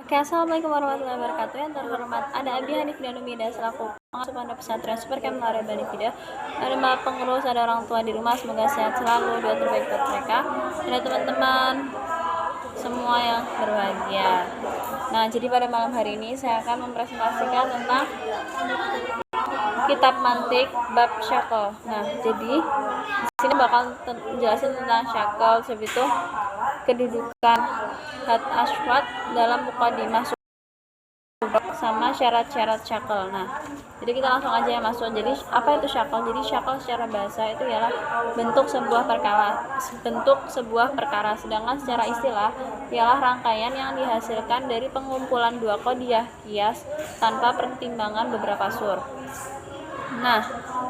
Oke, assalamualaikum warahmatullahi wabarakatuh. Yang terhormat, ada Abi Hanif dan Umida selaku pengasuh Pondok Pesantren Supercamp Lare Bani Fida. Ada mbak pengurus, ada orang tua di rumah, semoga sehat selalu, doa terbaik buat mereka. Ada teman-teman semua yang berbahagia. Nah, jadi pada malam hari ini saya akan mempresentasikan tentang kitab mantik bab syakal. Nah, jadi di sini bakal jelasin tentang syakal, sebab itu kedudukan hat aswad dalam mukadimah sama syarat-syarat syakal. Nah, jadi kita langsung aja ya masuk. Jadi apa itu syakal? Jadi syakal secara bahasa itu ialah bentuk sebuah perkara, sedangkan secara istilah ialah rangkaian yang dihasilkan dari pengumpulan dua qadiyah qiyas tanpa pertimbangan beberapa sur. Nah,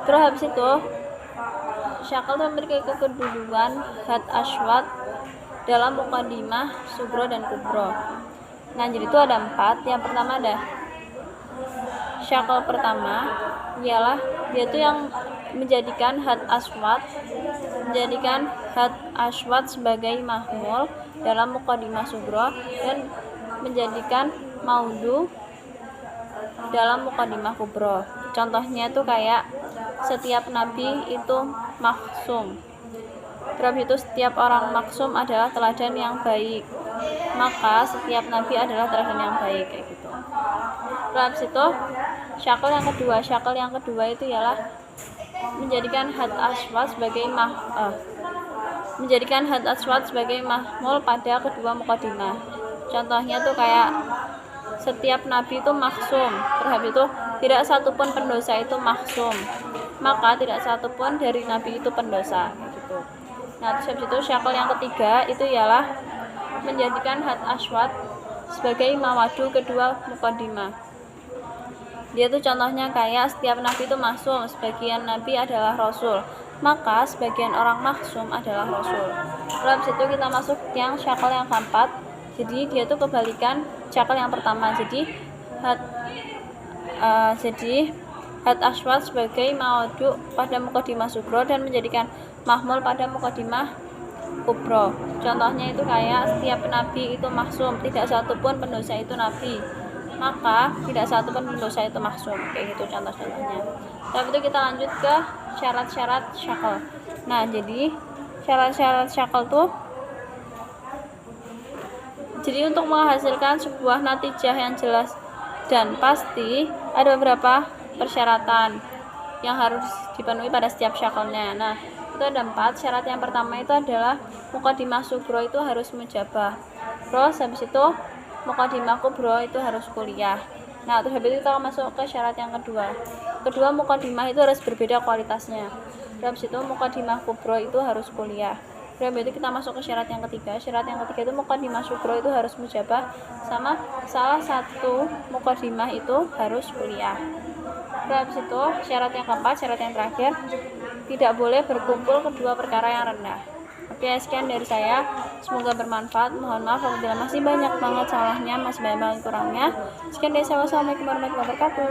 terus habis itu syakal itu memiliki kedudukan hat aswad dalam mukadimah, sugro, dan kubro. Nah, jadi itu ada 4. Yang pertama ada syakal pertama, ialah yaitu yang menjadikan hat aswad sebagai mahmul dalam mukadimah sugro dan menjadikan maudu dalam mukadimah kubro. Contohnya itu kayak setiap nabi itu maksum. Terus itu setiap orang maksum adalah teladan yang baik, maka setiap nabi adalah teladan yang baik, kayak gitu. Terus itu syakal yang kedua itu ialah menjadikan hat aswad sebagai mahmul pada kedua mukadimah. Contohnya tuh kayak setiap nabi itu maksum, terhadap itu tidak satupun pendosa itu maksum, maka tidak satupun dari nabi itu pendosa, gitu. Nah, terus itu syakal yang ketiga itu ialah menjadikan hat aswad sebagai mawadu kedua mukadimah. Dia tuh contohnya kayak setiap nabi itu maksum, sebagian nabi adalah rasul, maka sebagian orang maksum adalah rasul. Terus itu kita masuk yang syakal yang keempat. Jadi dia tuh kebalikan syakal yang pertama. Jadi hat aswad sebagai mawadu pada mukadimah sugro dan menjadikan mahmul pada mukadimah kubro. Contohnya itu kayak setiap nabi itu maksum, tidak satupun pendosa itu nabi, maka tidak satupun pendosa itu maksum, kayak gitu contoh-contohnya. Tapi itu kita lanjut ke syarat-syarat syakal. Nah, jadi syarat-syarat syakal tuh, jadi untuk menghasilkan sebuah natijah yang jelas dan pasti ada beberapa persyaratan yang harus dipenuhi pada setiap syakalnya. Nah, itu ada 4 syarat. Yang pertama itu adalah mukadimah sugro itu harus mujabah. Terus habis itu mukadimah kubro itu harus kuliah. Nah, terus habis itu kita masuk ke syarat yang kedua. Kedua, mukadimah itu harus berbeda kualitasnya. Terus habis itu mukadimah kubro itu harus kuliah. Terus habis itu kita masuk ke syarat yang ketiga. Syarat yang ketiga itu mukadimah sugro itu harus mujabah, sama salah satu mukadimah itu harus kuliah. Terus habis itu syarat yang keempat, syarat yang terakhir, tidak boleh berkumpul kedua perkara yang rendah. Oke, sekian dari saya, semoga bermanfaat. Mohon maaf apabila masih banyak banget salahnya, masih banyak banget kurangnya. Sekian dari saya, wassalamualaikum warahmatullahi wabarakatuh.